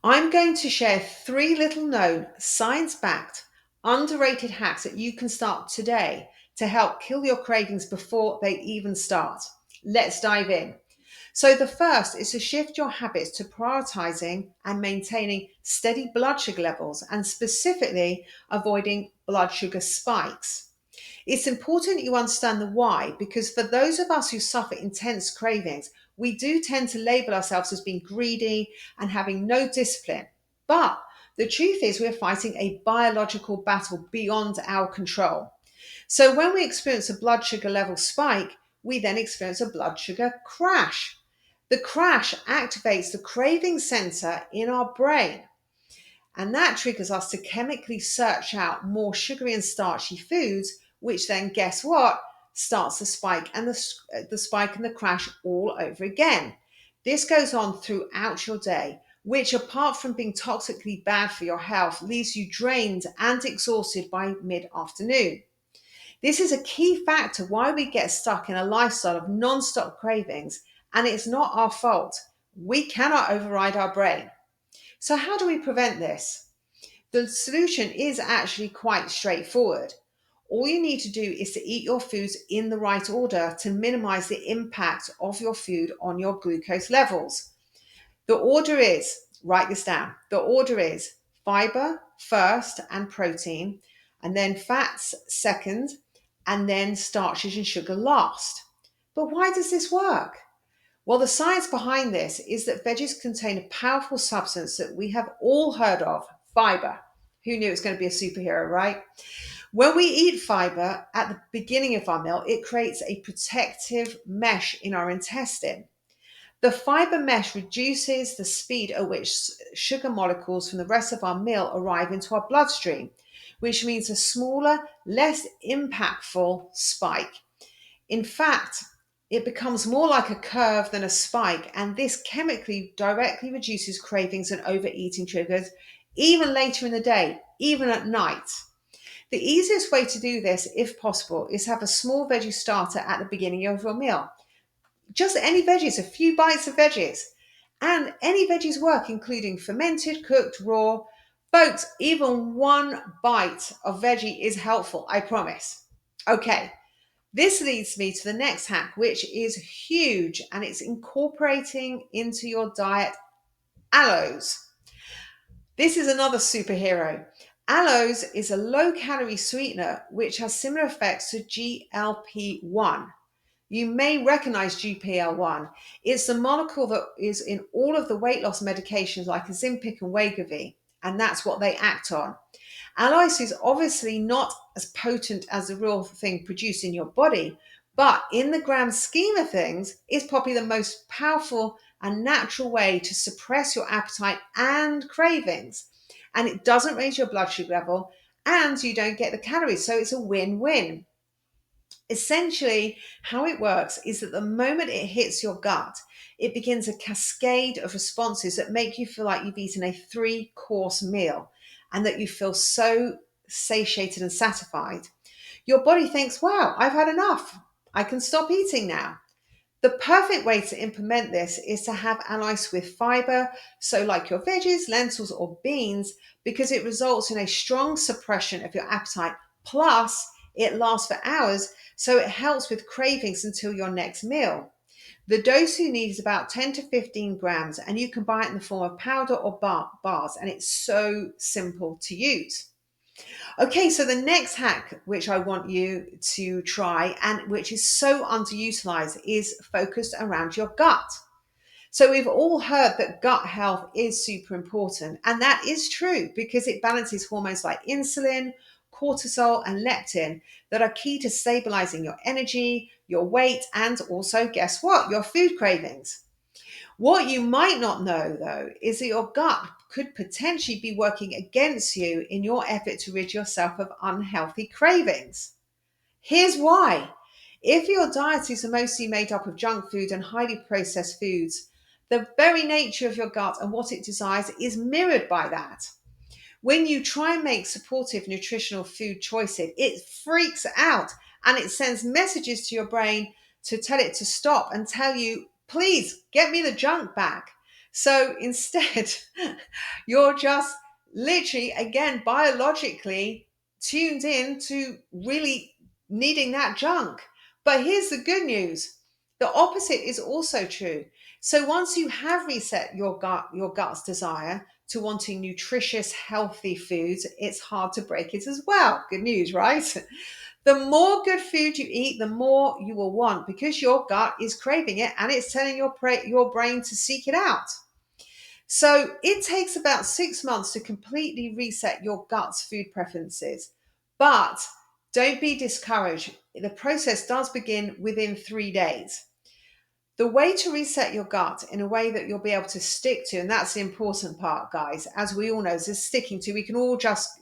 I'm going to share 3 little known, science backed, underrated hacks that you can start today to help kill your cravings before they even start. Let's dive in. So, the first is to shift your habits to prioritizing and maintaining steady blood sugar levels and specifically avoiding blood sugar spikes. It's important you understand the why because for those of us who suffer intense cravings, we do tend to label ourselves as being greedy and having no discipline. But the truth is, we're fighting a biological battle beyond our control. So when we experience a blood sugar level spike, we then experience a blood sugar crash. The crash activates the craving center in our brain, and that triggers us to chemically search out more sugary and starchy foods, which then, guess what, starts the spike and the spike and the crash all over again. This goes on throughout your day, which, apart from being toxically bad for your health, leaves you drained and exhausted by mid afternoon. This is a key factor why we get stuck in a lifestyle of non stop cravings, and it's not our fault. We cannot override our brain. So, how do we prevent this? The solution is actually quite straightforward. All you need to do is to eat your foods in the right order to minimize the impact of your food on your glucose levels. The order is, write this down, the order is fiber first and protein, and then fats second, and then starches and sugar last. But why does this work? Well, the science behind this is that veggies contain a powerful substance that we have all heard of, fiber. Who knew it was going to be a superhero, right? When we eat fiber at the beginning of our meal, it creates a protective mesh in our intestine. The fiber mesh reduces the speed at which sugar molecules from the rest of our meal arrive into our bloodstream, which means a smaller, less impactful spike. In fact, it becomes more like a curve than a spike, and this chemically directly reduces cravings and overeating triggers even later in the day, even at night. The easiest way to do this, if possible, is have a small veggie starter at the beginning of your meal. Just any veggies, a few bites of veggies. And any veggies work, including fermented, cooked, raw. Folks, even one bite of veggie is helpful, I promise. Okay, this leads me to the next hack, which is huge, and it's incorporating into your diet aloes. This is another superhero. Aloes is a low calorie sweetener which has similar effects to GLP-1. You may recognize GPL1. It's the molecule that is in all of the weight loss medications like Ozempic and Wegovy, and that's what they act on. Aloes is obviously not as potent as the real thing produced in your body, but in the grand scheme of things, it's probably the most powerful and natural way to suppress your appetite and cravings. And it doesn't raise your blood sugar level, and you don't get the calories. So it's a win win. Essentially, how it works is that the moment it hits your gut, it begins a cascade of responses that make you feel like you've eaten a 3 course meal and that you feel so satiated and satisfied. Your body thinks, wow, I've had enough. I can stop eating now. The perfect way to implement this is to have allies with fiber, so like your veggies, lentils, or beans, because it results in a strong suppression of your appetite. Plus, it lasts for hours, so it helps with cravings until your next meal. The dose you need is about 10 to 15 grams, and you can buy it in the form of powder or bars, and it's so simple to use. Okay, so the next hack, which I want you to try and which is so underutilized, is focused around your gut. So, we've all heard that gut health is super important, and that is true because it balances hormones like insulin, cortisol, and leptin that are key to stabilizing your energy, your weight, and also, guess what, your food cravings. What you might not know, though, is that your gut could potentially be working against you in your effort to rid yourself of unhealthy cravings. Here's why. If your diet is mostly made up of junk food and highly processed foods, the very nature of your gut and what it desires is mirrored by that. When you try and make supportive nutritional food choices, it freaks out and it sends messages to your brain to tell it to stop and tell you, please get me the junk back. So instead, you're just literally, again, biologically tuned in to really needing that junk. But here's the good news, the opposite is also true. So once you have reset your gut's desire to wanting nutritious, healthy foods, it's hard to break it as well. Good news, right? The more good food you eat, the more you will want because your gut is craving it and it's telling your brain to seek it out. So it takes about 6 months to completely reset your gut's food preferences. But don't be discouraged. The process does begin within 3 days. The way to reset your gut in a way that you'll be able to stick to, and that's the important part, guys, as we all know, is sticking to. We can all just,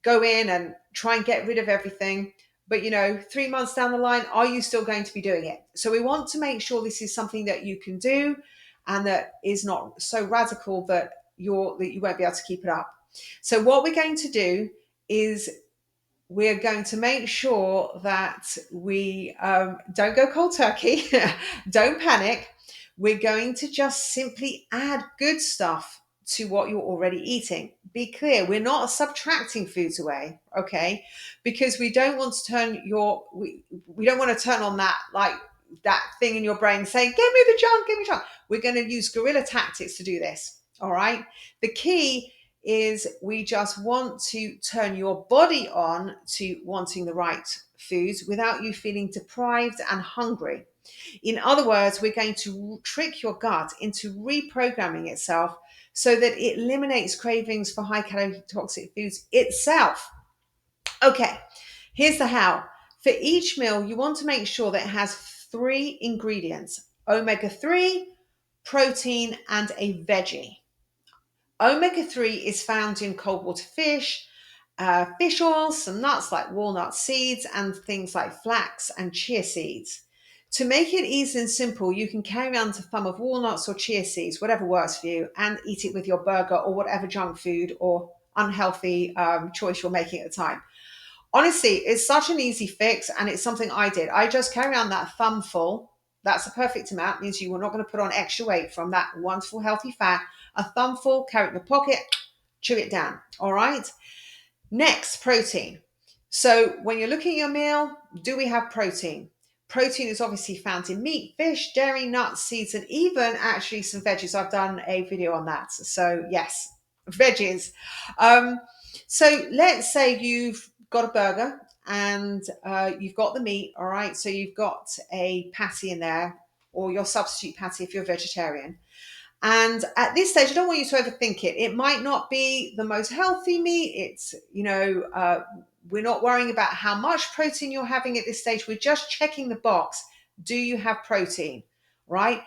go in and try and get rid of everything. But 3 months down the line, are you still going to be doing it? So we want to make sure this is something that you can do and that is not so radical that you won't be able to keep it up. So what we're going to do is we're going to make sure that we don't go cold turkey, don't panic. We're going to just simply add good stuff to what you're already eating. Be clear, we're not subtracting foods away, okay? Because we don't want to we don't want to turn on that, like that thing in your brain saying, give me the junk, give me junk. We're going to use guerrilla tactics to do this, all right? The key is we just want to turn your body on to wanting the right foods without you feeling deprived and hungry. In other words, we're going to trick your gut into reprogramming itself so that it eliminates cravings for high calorie toxic foods itself. Okay, here's the how. For each meal, you want to make sure that it has 3 ingredients: omega-3, protein, and a veggie. Omega-3 is found in cold water fish, fish oils, some nuts like walnut seeds, and things like flax and chia seeds. To make it easy and simple, you can carry around a thumb of walnuts or chia seeds, whatever works for you, and eat it with your burger or whatever junk food or unhealthy choice you're making at the time. Honestly, it's such an easy fix, and it's something I did. I just carry on that thumbful. That's a perfect amount. It means you are not going to put on extra weight from that wonderful healthy fat. A thumbful, carry it in the pocket, chew it down. All right. Next, protein. So when you're looking at your meal, do we have protein? Protein is obviously found in meat, fish, dairy, nuts, seeds, and even actually some veggies. I've done a video on that. So yes, veggies. So let's say you've got a burger and you've got the meat. All right. So you've got a patty in there, or your substitute patty if you're a vegetarian. And at this stage, I don't want you to overthink it. It might not be the most healthy meat. It's, we're not worrying about how much protein you're having at this stage. We're just checking the box. Do you have protein? Right?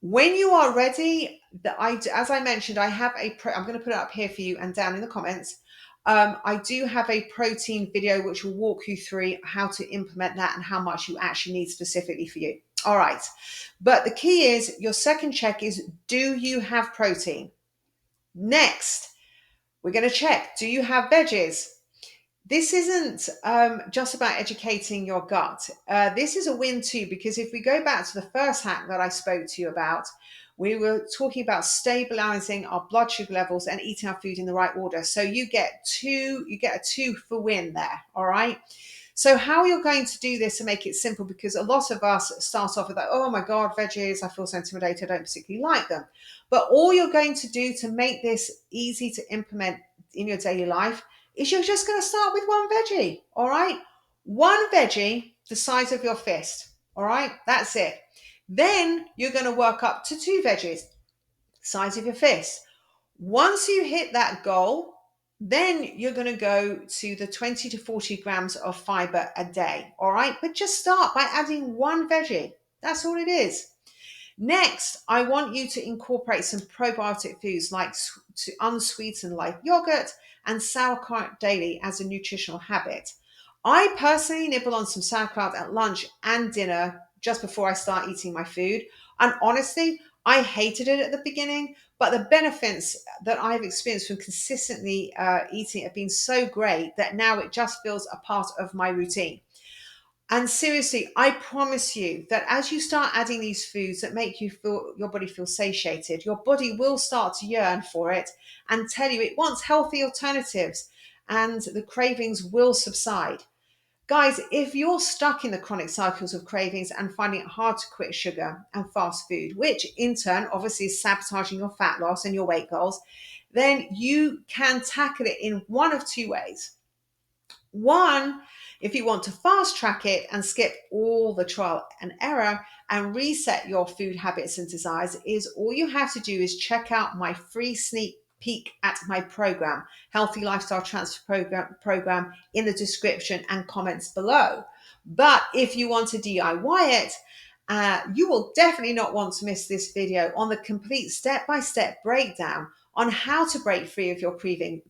When you are ready, as I mentioned, I have I'm going to put it up here for you and down in the comments. I do have a protein video which will walk you through how to implement that and how much you actually need specifically for you. All right. But the key is your second check is, do you have protein? Next, we're going to check, do you have veggies? This isn't just about educating your gut. This is a win too, because if we go back to the first hack that I spoke to you about, we were talking about stabilizing our blood sugar levels and eating our food in the right order. So you get a 2 for win there. All right. So how you're going to do this and make it simple, because a lot of us start off with like, oh my God, veggies, I feel so intimidated, I don't particularly like them. But all you're going to do to make this easy to implement in your daily life is you're just going to start with one veggie, all right? One veggie the size of your fist, all right? That's it. Then you're going to work up to 2 veggies, size of your fist. Once you hit that goal, then you're going to go to the 20 to 40 grams of fiber a day, all right? But just start by adding one veggie. That's all it is. Next, I want you to incorporate some probiotic foods like unsweetened like yogurt and sauerkraut daily as a nutritional habit. I personally nibble on some sauerkraut at lunch and dinner just before I start eating my food. And honestly, I hated it at the beginning, but the benefits that I've experienced from consistently eating have been so great that now it just feels a part of my routine. And seriously, I promise you that as you start adding these foods that make you feel your body feel satiated, your body will start to yearn for it and tell you it wants healthy alternatives, and the cravings will subside. Guys, if you're stuck in the chronic cycles of cravings and finding it hard to quit sugar and fast food, which in turn obviously is sabotaging your fat loss and your weight goals, then you can tackle it in one of two ways. One, if you want to fast track it and skip all the trial and error and reset your food habits and desires, is all you have to do is check out my free sneak peek at my program, Healthy Lifestyle Transfer program in the description and comments below. But if you want to DIY it, you will definitely not want to miss this video on the complete step-by-step breakdown on how to break free of your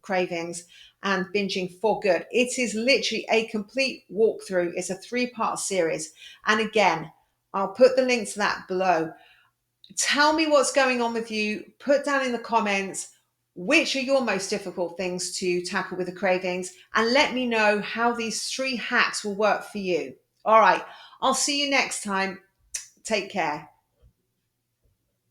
cravings and binging for good. It is literally a complete walkthrough. It's a 3-part series. And again, I'll put the link to that below. Tell me what's going on with you. Put down in the comments which are your most difficult things to tackle with the cravings, and let me know how these 3 hacks will work for you. All right, I'll see you next time. Take care.